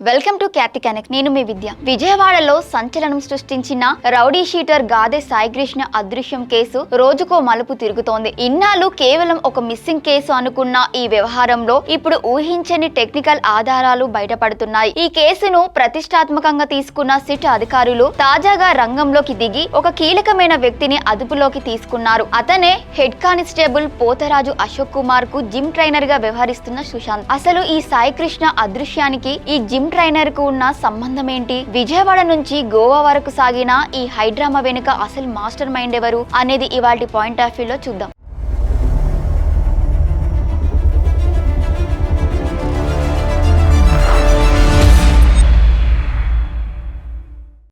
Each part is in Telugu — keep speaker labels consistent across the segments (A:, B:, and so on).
A: Welcome to Katie connect. నేను మీ విద్య. విజయవాడలో సంచలనం సృష్టించిన రౌడీ షీటర్ గాదే సాయికృష్ణ అదృశ్యం కేసు రోజుకో మలుపు తిరుగుతోంది. ఇన్నాళ్ళు కేవలం ఒక మిస్సింగ్ కేసు అనుకున్న ఈ వ్యవహారంలో ఇప్పుడు ఊహించని టెక్నికల్ ఆధారాలు బయటపడుతున్నాయి. ఈ కేసును ప్రతిష్టాత్మకంగా తీసుకున్న సిట్ అధికారులు తాజాగా రంగంలోకి దిగి ఒక కీలకమైన వ్యక్తిని అదుపులోకి తీసుకున్నారు. అతనే హెడ్ కానిస్టేబుల్ పోతరాజు అశోక్ కుమార్ కు జిమ్ ట్రైనర్ గా వ్యవహరిస్తున్న సుశాంత్. అసలు ఈ సాయికృష్ణ అదృశ్యానికి ఈ జిమ్ ట్రైనర్ కు ఉన్న సంబంధం ఏంటి? విజయవాడ నుంచి గోవా వరకు సాగిన ఈ హైడ్రామా వెనుక అసలు మాస్టర్ మైండ్ ఎవరు అనేది ఇవాల్టి పాయింట్ ఆఫ్ వ్యూలో చూద్దాం.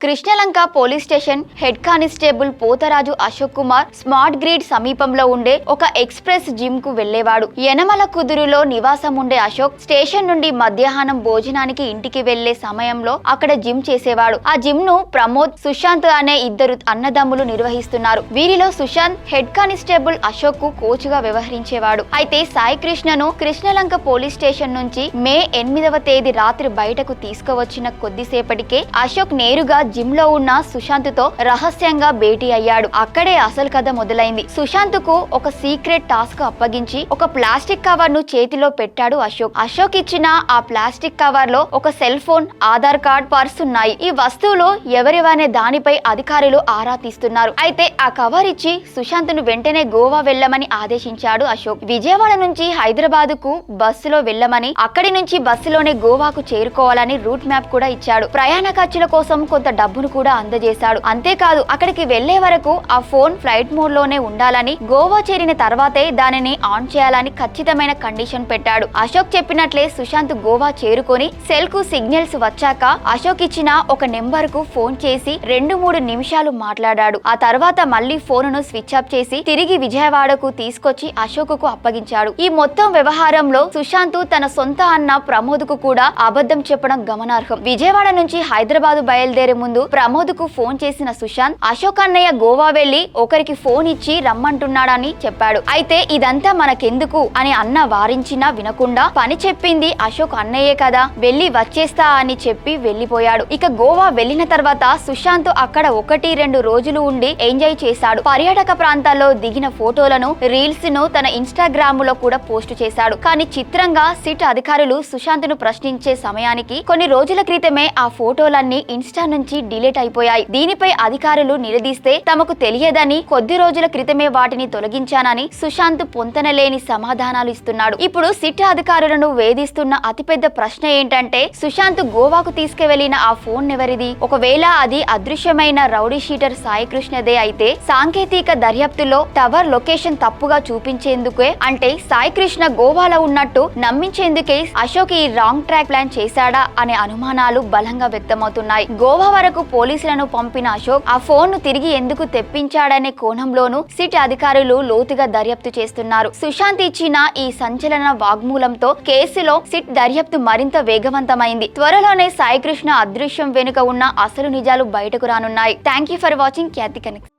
A: Krishnalanka police station head constable Potharaju Ashok Kumar smart grid సమీపంలో ఉండే ఒక ఎక్స్ప్రెస్ జిమ్ కు వెళ్లేవాడు. యనమల కుదురులో నివాసం ఉండే అశోక్ స్టేషన్ నుండి మధ్యాహ్నం భోజనానికి ఇంటికి వెళ్లే సమయంలో అక్కడ జిమ్ చేసేవాడు. ఆ జిమ్ ను ప్రమోద్, సుశాంత్ అనే ఇద్దరు అన్నదమ్ములు నిర్వహిస్తున్నారు. వీరిలో సుశాంత్ హెడ్ కానిస్టేబుల్ అశోక్ కు కోచ్ గా వ్యవహరించేవాడు. అయితే సాయి కృష్ణను కృష్ణలంక పోలీస్ స్టేషన్ నుంచి మే 8వ తేదీ రాత్రి బయటకు తీసుకువచ్చిన కొద్దిసేపటికే అశోక్ నేరుగా జిమ్ లో ఉన్న సుశాంత్ తో రహస్యంగా భేటీ అయ్యాడు. అక్కడే అసలు కథ మొదలైంది. సుశాంత్ కు ఒక సీక్రెట్ టాస్క్ అప్పగించి ఒక ప్లాస్టిక్ కవర్ ను చేతిలో పెట్టాడు అశోక్. అశోక్ ఇచ్చిన ఆ ప్లాస్టిక్ కవర్ లో ఒక cell phone, Aadhaar card, purse ఉన్నాయి. ఈ వస్తువులు ఎవరివనే దానిపై అధికారులు ఆరా తీస్తున్నారు. అయితే ఆ కవర్ ఇచ్చి సుశాంత్ ను వెంటనే గోవా వెళ్లమని ఆదేశించాడు అశోక్. విజయవాడ నుంచి హైదరాబాద్ కు బస్సులో వెళ్లమని, అక్కడి నుంచి బస్సులోనే గోవాకు చేరుకోవాలని రూట్ మ్యాప్ కూడా ఇచ్చాడు. ప్రయాణ ఖర్చుల కోసం కొంత డబ్బును కూడా అందజేశాడు. అంతేకాదు అక్కడికి వెళ్లే వరకు ఆ ఫోన్ ఫ్లైట్ మోడ్ లోనే ఉండాలని, గోవా చేరిన తర్వాతే దానిని ఆన్ చేయాలని ఖచ్చితమైన కండిషన్ పెట్టాడు. అశోక్ చెప్పినట్లే సుశాంత్ గోవా చేరుకొని సెల్ కు సిగ్నల్స్ వచ్చాక అశోక్ ఇచ్చిన ఒక నెంబర్ కు ఫోన్ చేసి 2-3 నిమిషాలు మాట్లాడాడు. ఆ తర్వాత మళ్లీ ఫోన్ ను స్విచ్ ఆఫ్ చేసి తిరిగి విజయవాడకు తీసుకొచ్చి అశోక్ కు అప్పగించాడు. ఈ మొత్తం వ్యవహారంలో సుశాంత్ తన సొంత అన్న ప్రమోద్ కు కూడా అబద్ధం చెప్పడం గమనార్హం. విజయవాడ నుంచి హైదరాబాద్ బయలుదేరే ముందు ప్రమోద్ కు ఫోన్ చేసిన సుశాంత్ అశోక్ అన్నయ్య గోవా వెళ్లి ఒకరికి ఫోన్ ఇచ్చి రమ్మంటున్నాడని చెప్పాడు. అయితే ఇదంతా మనకెందుకు అని అన్న వారించినా వినకుండా పని చెప్పింది అశోక్ అన్నయ్యే కదా, వెళ్లి వచ్చేస్తా అని చెప్పి వెళ్లిపోయాడు. ఇక గోవా వెళ్లిన తర్వాత సుశాంత్ అక్కడ 1-2 రోజులు ఉండి ఎంజాయ్ చేశాడు. పర్యాటక ప్రాంతాల్లో దిగిన ఫోటోలను, రీల్స్ ను తన ఇన్స్టాగ్రామ్ లో కూడా పోస్ట్ చేశాడు. కానీ చిత్రంగా సిట్ అధికారులు సుశాంత్ ను ప్రశ్నించే సమయానికి కొన్ని రోజుల క్రితమే ఆ ఫోటోలన్నీ ఇన్స్టా నుంచి డిలీట్ అయిపోయాయి. దీనిపై అధికారులు నిలదీస్తే తమకు తెలియదని, కొద్ది రోజుల క్రితమే వాటిని తొలగించానని సుశాంత్ పొంతనలేని సమాధానాలు ఇస్తున్నాడు. ఇప్పుడు సిట్ అధికారులను వేధిస్తున్న అతిపెద్ద ప్రశ్న ఏంటంటే, సుశాంత్ గోవాకు తీసుకువెళ్లిన ఆ ఫోన్ ఎవరిది? ఒకవేళ అది అదృశ్యమైన రౌడీ షీటర్ సాయికృష్ణదే అయితే సాంకేతిక దర్యాప్తులో టవర్ లొకేషన్ తప్పుగా చూపించేందుకే, అంటే సాయికృష్ణ గోవాలో ఉన్నట్టు నమ్మించేందుకే అశోక్ ఈ రాంగ్ ట్రాక్ ప్లాన్ చేశాడా అనే అనుమానాలు బలంగా వ్యక్తమవుతున్నాయి. గోవా వరకు పోలీసులను పంపిన అశోక్ ఆ ఫోన్ ను తిరిగి ఎందుకు తెప్పించాడనే కోణంలోనూ సిట్ అధికారులు లోతుగా దర్యాప్తు చేస్తున్నారు. సుశాంత్ ఇచ్చిన ఈ సంచలన వాగ్మూలంతో కేసులో సిట్ దర్యాప్తు మరింత వేగవంతమైంది. త్వరలోనే సాయికృష్ణ అదృశ్యం వెనుక ఉన్న అసలు నిజాలు బయటకు రానున్నాయి. Thank you for watching Kyathi connect.